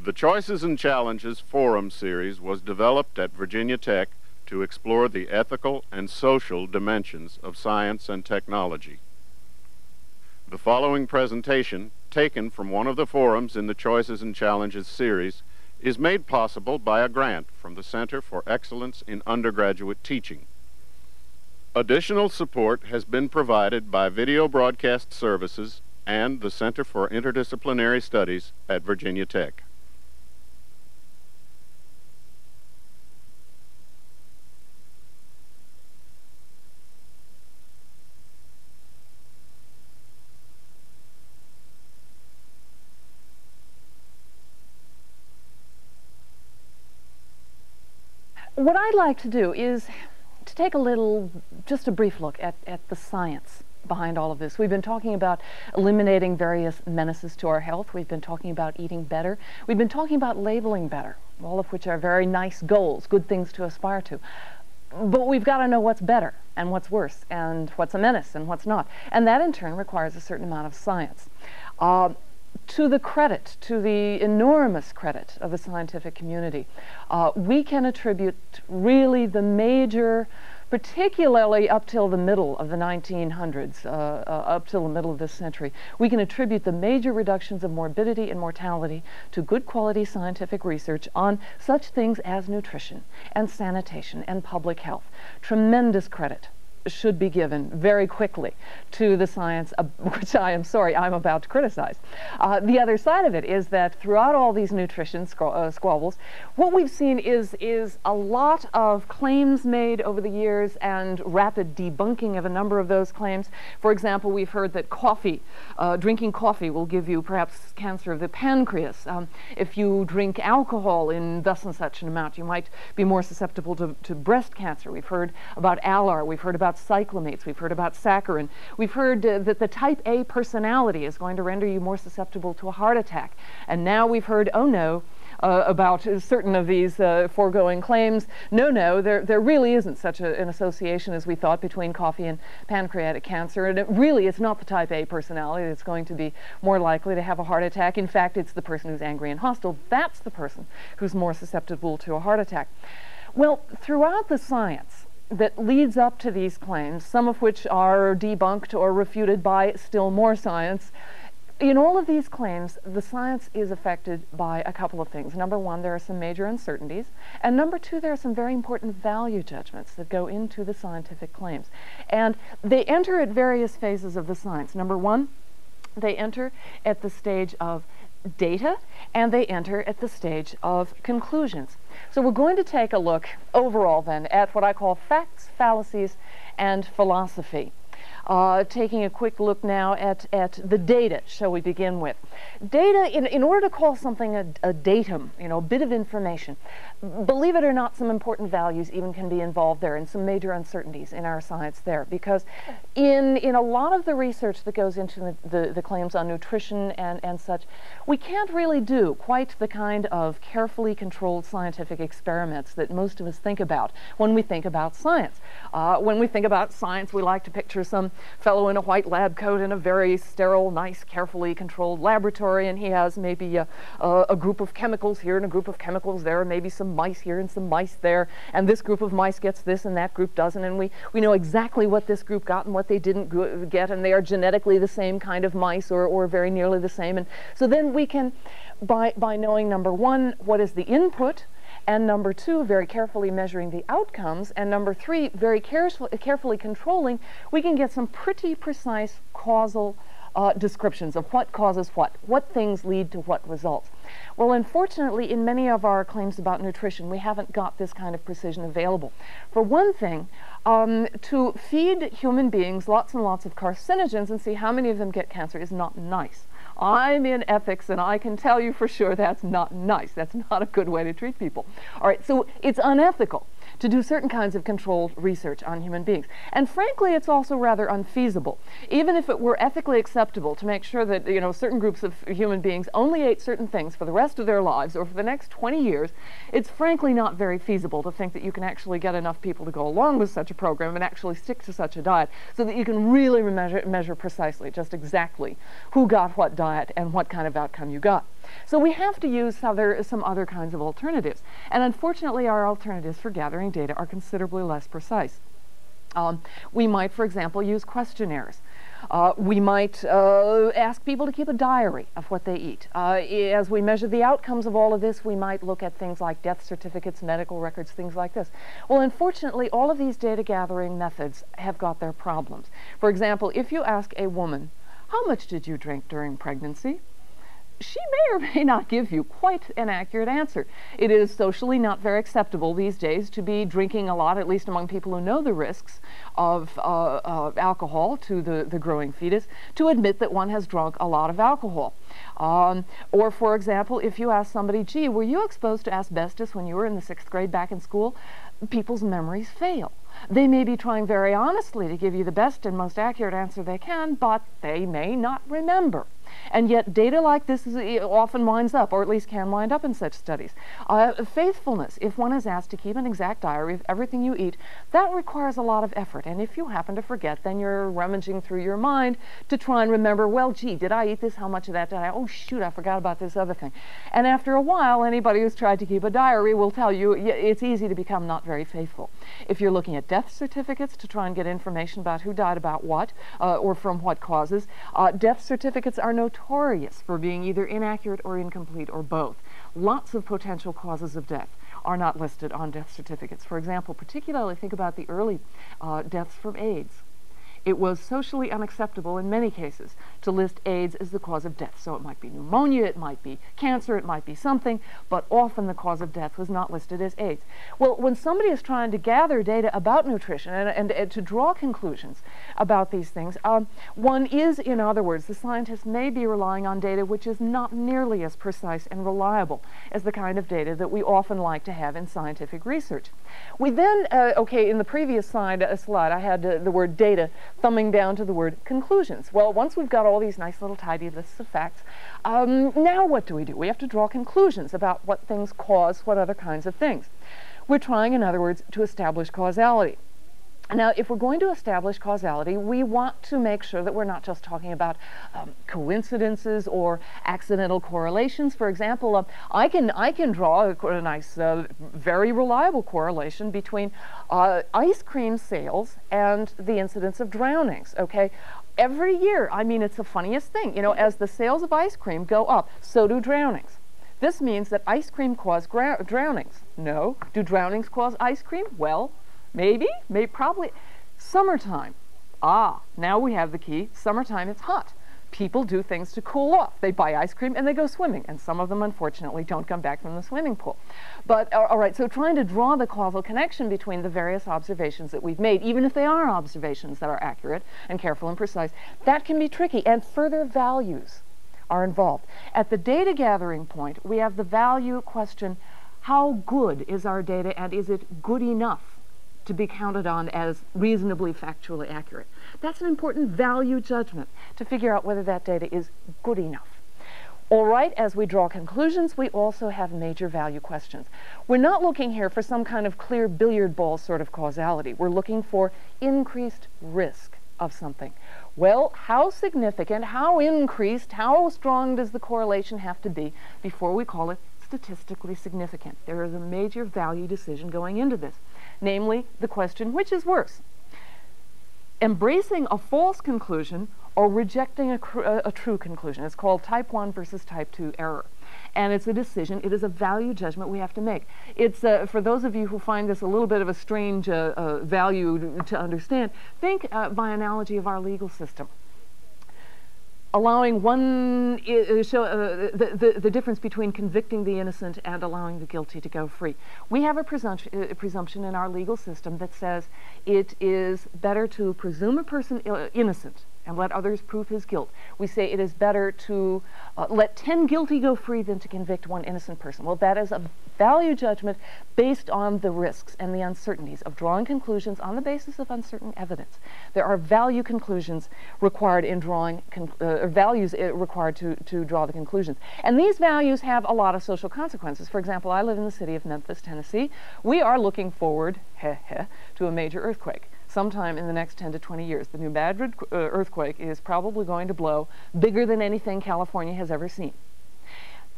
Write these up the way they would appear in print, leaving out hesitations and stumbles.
The Choices and Challenges Forum series was developed at Virginia Tech to explore the ethical and social dimensions of science and technology. The following presentation, taken from one of the forums in the Choices and Challenges series, is made possible by a grant from the Center for Excellence in Undergraduate Teaching. Additional support has been provided by Video Broadcast Services and the Center for Interdisciplinary Studies at Virginia Tech. What I'd like to do is to take just a brief look at the science behind all of this. We've been talking about eliminating various menaces to our health. We've been talking about eating better. We've been talking about labeling better, all of which are very nice goals, good things to aspire to. But we've got to know what's better and what's worse and what's a menace and what's not. And that in turn requires a certain amount of science. To the enormous credit of the scientific community, we can attribute really the major, particularly up till the middle of the 1900s, up till the middle of this century, we can attribute the major reductions of morbidity and mortality to good quality scientific research on such things as nutrition and sanitation and public health. Tremendous credit should be given very quickly to the science, which I'm about to criticize. The other side of it is that throughout all these nutrition squabbles, what we've seen is a lot of claims made over the years and rapid debunking of a number of those claims. For example, we've heard that drinking coffee will give you perhaps cancer of the pancreas. If you drink alcohol in thus and such an amount, you might be more susceptible to breast cancer. We've heard about Alar, we've heard about cyclamates, we've heard about saccharin, we've heard that the type A personality is going to render you more susceptible to a heart attack. And now we've heard, oh no, about certain of these foregoing claims. No, there really isn't such an association as we thought between coffee and pancreatic cancer, and it's not the type A personality that's going to be more likely to have a heart attack. In fact, it's the person who's angry and hostile. That's the person who's more susceptible to a heart attack. Well, throughout the science that leads up to these claims, some of which are debunked or refuted by still more science, in all of these claims, the science is affected by a couple of things. Number one, there are some major uncertainties. And number two, there are some very important value judgments that go into the scientific claims. And they enter at various phases of the science. Number one, they enter at the stage of data, and they enter at the stage of conclusions. So we're going to take a look overall then at what I call facts, fallacies, and philosophy. Taking a quick look now at the data, shall we begin with. Data, in order to call something a datum, a bit of information, believe it or not, some important values even can be involved there and some major uncertainties in our science there, because in a lot of the research that goes into the claims on nutrition and such, we can't really do quite the kind of carefully controlled scientific experiments that most of us think about when we think about science. When we think about science, we like to picture some fellow in a white lab coat in a very sterile, nice, carefully controlled laboratory, and he has maybe a group of chemicals here and a group of chemicals there, and maybe some mice here and some mice there, and this group of mice gets this and that group doesn't, and we know exactly what this group got and what they didn't get, and they are genetically the same kind of mice or very nearly the same. And so then we can, by knowing, number one, what is the input, and number two, very carefully measuring the outcomes, and number three, very carefully controlling, we can get some pretty precise causal descriptions of what causes what things lead to what results. Well, unfortunately, in many of our claims about nutrition, we haven't got this kind of precision available. For one thing, to feed human beings lots and lots of carcinogens and see how many of them get cancer is not nice. I'm in ethics, and I can tell you for sure that's not nice. That's not a good way to treat people. All right, so it's unethical to do certain kinds of controlled research on human beings. And frankly, it's also rather unfeasible. Even if it were ethically acceptable to make sure that, certain groups of human beings only ate certain things for the rest of their lives or for the next 20 years, it's frankly not very feasible to think that you can actually get enough people to go along with such a program and actually stick to such a diet so that you can really measure precisely, just exactly, who got what diet and what kind of outcome you got. So we have to use some other kinds of alternatives. And unfortunately, our alternatives for gathering data are considerably less precise. We might, for example, use questionnaires. We might ask people to keep a diary of what they eat. As we measure the outcomes of all of this, we might look at things like death certificates, medical records, things like this. Well, unfortunately, all of these data gathering methods have got their problems. For example, if you ask a woman, how much did you drink during pregnancy? She may or may not give you quite an accurate answer. It is socially not very acceptable these days to be drinking a lot, at least among people who know the risks of alcohol to the growing fetus, to admit that one has drunk a lot of alcohol. Or, for example, if you ask somebody, gee, were you exposed to asbestos when you were in the 6th grade back in school? People's memories fail. They may be trying very honestly to give you the best and most accurate answer they can, but they may not remember. And yet data like this often winds up, or at least can wind up in such studies. Faithfulness, if one is asked to keep an exact diary of everything you eat, that requires a lot of effort. And if you happen to forget, then you're rummaging through your mind to try and remember, well, gee, did I eat this? How much of that did I? Oh, shoot, I forgot about this other thing. And after a while, anybody who's tried to keep a diary will tell you it's easy to become not very faithful. If you're looking at death certificates to try and get information about who died about what, or from what causes, death certificates are notorious for being either inaccurate or incomplete or both. Lots of potential causes of death are not listed on death certificates. For example, particularly think about the early deaths from AIDS. It was socially unacceptable in many cases to list AIDS as the cause of death. So it might be pneumonia, it might be cancer, it might be something, but often the cause of death was not listed as AIDS. Well, when somebody is trying to gather data about nutrition and to draw conclusions about these things, one is, in other words, the scientist may be relying on data which is not nearly as precise and reliable as the kind of data that we often like to have in scientific research. We then, okay, in the previous slide I had the word data thumbing down to the word conclusions. Well, once we've got all these nice little tidy lists of facts, now what do? We have to draw conclusions about what things cause what other kinds of things. We're trying, in other words, to establish causality. Now, if we're going to establish causality, we want to make sure that we're not just talking about coincidences or accidental correlations. For example, I can draw a nice, very reliable correlation between ice cream sales and the incidence of drownings, okay? Every year, I mean, it's the funniest thing. You know, as the sales of ice cream go up, so do drownings. This means that ice cream cause drownings. No. Do drownings cause ice cream? Well, maybe, probably. Summertime. Now we have the key. Summertime, it's hot. People do things to cool off. They buy ice cream and they go swimming, and some of them, unfortunately, don't come back from the swimming pool. But, all right, so trying to draw the causal connection between the various observations that we've made, even if they are observations that are accurate and careful and precise, that can be tricky, and further values are involved. At the data gathering point, we have the value question: how good is our data, and is it good enough to be counted on as reasonably factually accurate? That's an important value judgment to figure out whether that data is good enough. All right, as we draw conclusions, we also have major value questions. We're not looking here for some kind of clear billiard ball sort of causality. We're looking for increased risk of something. Well, how significant, how increased, how strong does the correlation have to be before we call it statistically significant? There is a major value decision going into this. Namely, the question, which is worse? Embracing a false conclusion or rejecting a true conclusion. It's called type 1 versus type 2 error. And it's a decision, it is a value judgment we have to make. It's, for those of you who find this a little bit of a strange value to understand, think by analogy of our legal system. Allowing one, the difference between convicting the innocent and allowing the guilty to go free. We have a presumption in our legal system that says it is better to presume a person innocent and let others prove his guilt. We say it is better to let 10 guilty go free than to convict one innocent person. Well, that is a value judgment based on the risks and the uncertainties of drawing conclusions on the basis of uncertain evidence. There are value conclusions required in drawing, values required to draw the conclusions. And these values have a lot of social consequences. For example, I live in the city of Memphis, Tennessee. We are looking forward, to a major earthquake sometime in the next 10 to 20 years. The New Madrid earthquake is probably going to blow bigger than anything California has ever seen.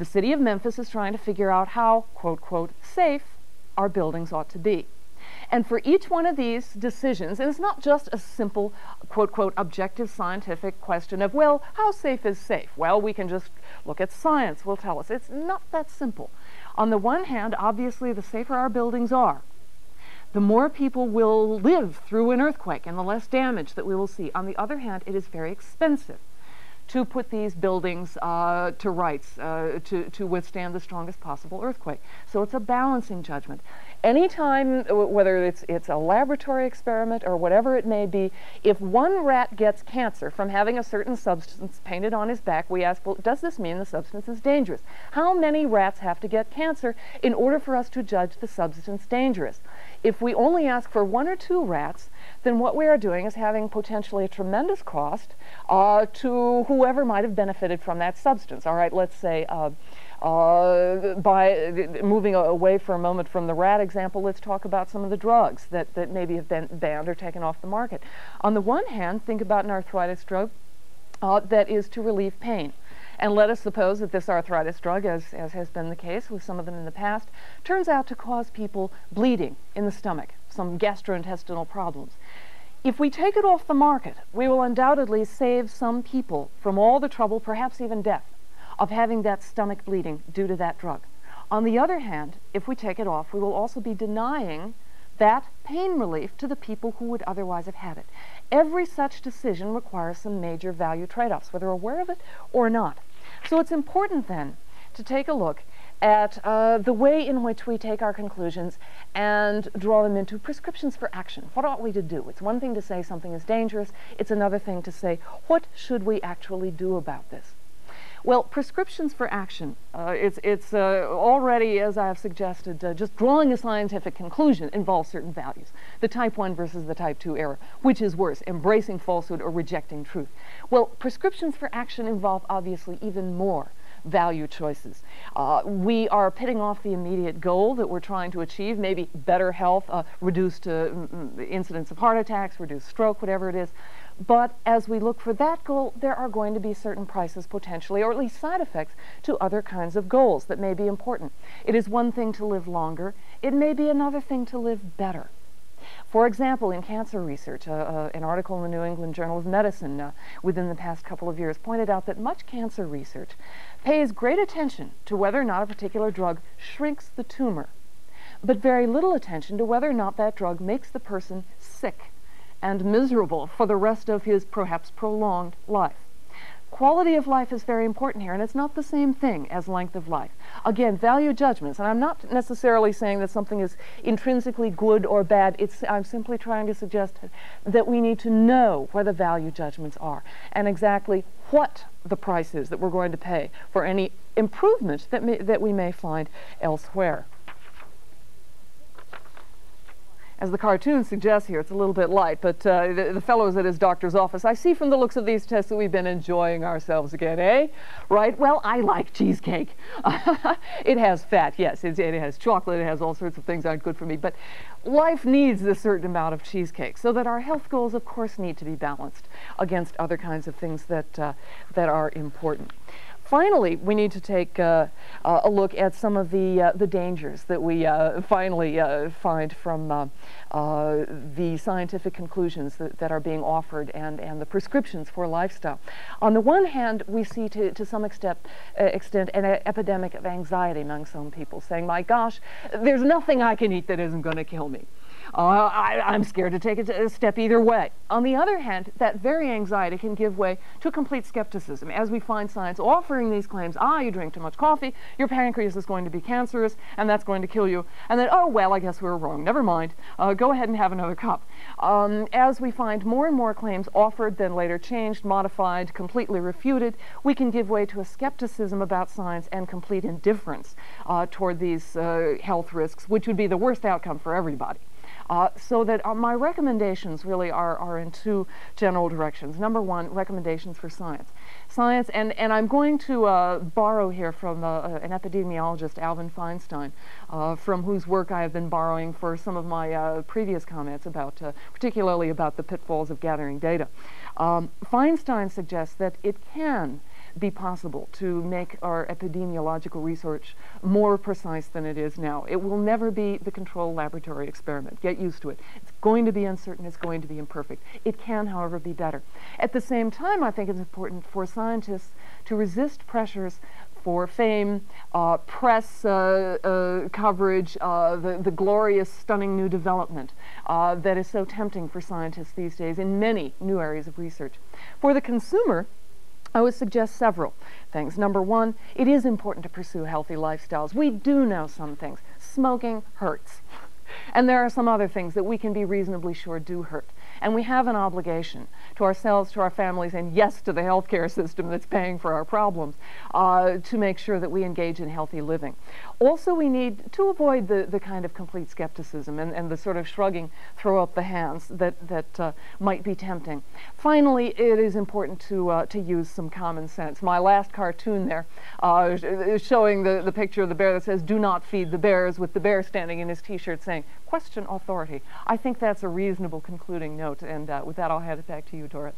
The city of Memphis is trying to figure out how, quote, quote, safe our buildings ought to be. And for each one of these decisions, and it's not just a simple, quote, quote, objective scientific question of, well, how safe is safe? Well, we can just look at science will tell us. It's not that simple. On the one hand, obviously, the safer our buildings are, the more people will live through an earthquake and the less damage that we will see. On the other hand, it is very expensive to put these buildings to rights, to withstand the strongest possible earthquake. So it's a balancing judgment. Anytime, whether it's a laboratory experiment or whatever it may be, if one rat gets cancer from having a certain substance painted on his back, we ask, well, does this mean the substance is dangerous? How many rats have to get cancer in order for us to judge the substance dangerous? If we only ask for 1 or 2 rats, then what we are doing is having potentially a tremendous cost to whoever might have benefited from that substance. All right, let's say by moving away for a moment from the rat example, let's talk about some of the drugs that maybe have been banned or taken off the market. On the one hand, think about an arthritis drug that is to relieve pain. And let us suppose that this arthritis drug, as has been the case with some of them in the past, turns out to cause people bleeding in the stomach, some gastrointestinal problems. If we take it off the market, we will undoubtedly save some people from all the trouble, perhaps even death, of having that stomach bleeding due to that drug. On the other hand, if we take it off, we will also be denying that pain relief to the people who would otherwise have had it. Every such decision requires some major value trade-offs, whether we're aware of it or not. So it's important then to take a look at the way in which we take our conclusions and draw them into prescriptions for action. What ought we to do? It's one thing to say something is dangerous. It's another thing to say, what should we actually do about this? Well, prescriptions for action, it's already, as I have suggested, just drawing a scientific conclusion involves certain values. The type 1 versus the type 2 error. Which is worse, embracing falsehood or rejecting truth? Well, prescriptions for action involve obviously even more value choices. We are pitting off the immediate goal that we're trying to achieve, maybe better health, reduced incidence of heart attacks, reduced stroke, whatever it is. But as we look for that goal, there are going to be certain prices potentially, or at least side effects, to other kinds of goals that may be important. It is one thing to live longer. It may be another thing to live better. For example, in cancer research, an article in the New England Journal of Medicine within the past couple of years pointed out that much cancer research pays great attention to whether or not a particular drug shrinks the tumor, but very little attention to whether or not that drug makes the person sick and miserable for the rest of his perhaps prolonged life. Quality of life is very important here, and it's not the same thing as length of life. Again, value judgments, and I'm not necessarily saying that something is intrinsically good or bad. I'm simply trying to suggest that we need to know where the value judgments are and exactly what the price is that we're going to pay for any improvement that we may find elsewhere. As the cartoon suggests here, it's a little bit light, but the fellows at his doctor's office, I see from the looks of these tests that we've been enjoying ourselves again, eh? Right? Well, I like cheesecake. It has fat, yes. It has chocolate. It has all sorts of things that aren't good for me. But life needs a certain amount of cheesecake, so that our health goals, of course, need to be balanced against other kinds of things that are important. Finally, we need to take a look at some of the dangers that we finally find from the scientific conclusions that are being offered and the prescriptions for lifestyle. On the one hand, we see to some extent an epidemic of anxiety among some people, saying, my gosh, there's nothing I can eat that isn't going to kill me. I'm scared to take a step either way. On the other hand, that very anxiety can give way to complete skepticism as we find science offering these claims, you drink too much coffee, your pancreas is going to be cancerous, and that's going to kill you. And then, oh, well, I guess we were wrong. Never mind. Go ahead and have another cup. As we find more and more claims offered, then later changed, modified, completely refuted, we can give way to a skepticism about science and complete indifference toward these health risks, which would be the worst outcome for everybody. So that my recommendations really are in two general directions. Number one, recommendations for science. Science, and I'm going to borrow here from an epidemiologist, Alvin Feinstein, from whose work I have been borrowing for some of my previous comments about, particularly about the pitfalls of gathering data. Feinstein suggests that it can be possible to make our epidemiological research more precise than it is now. It will never be the controlled laboratory experiment. Get used to it. It's going to be uncertain. It's going to be imperfect. It can, however, be better. At the same time, I think it's important for scientists to resist pressures for fame, press coverage, the glorious, stunning new development that is so tempting for scientists these days in many new areas of research. For the consumer, I would suggest several things. Number one, it is important to pursue healthy lifestyles. We do know some things. Smoking hurts. And there are some other things that we can be reasonably sure do hurt. And we have an obligation to ourselves, to our families, and yes, to the healthcare system that's paying for our problems, to make sure that we engage in healthy living. Also, we need to avoid the kind of complete skepticism and the sort of shrugging, throw up the hands that might be tempting. Finally, it is important to use some common sense. My last cartoon there is showing the picture of the bear that says, "Do not feed the bears," with the bear standing in his t-shirt saying, "Question authority." I think that's a reasonable concluding note, and with that I'll hand it back to you, Dorit.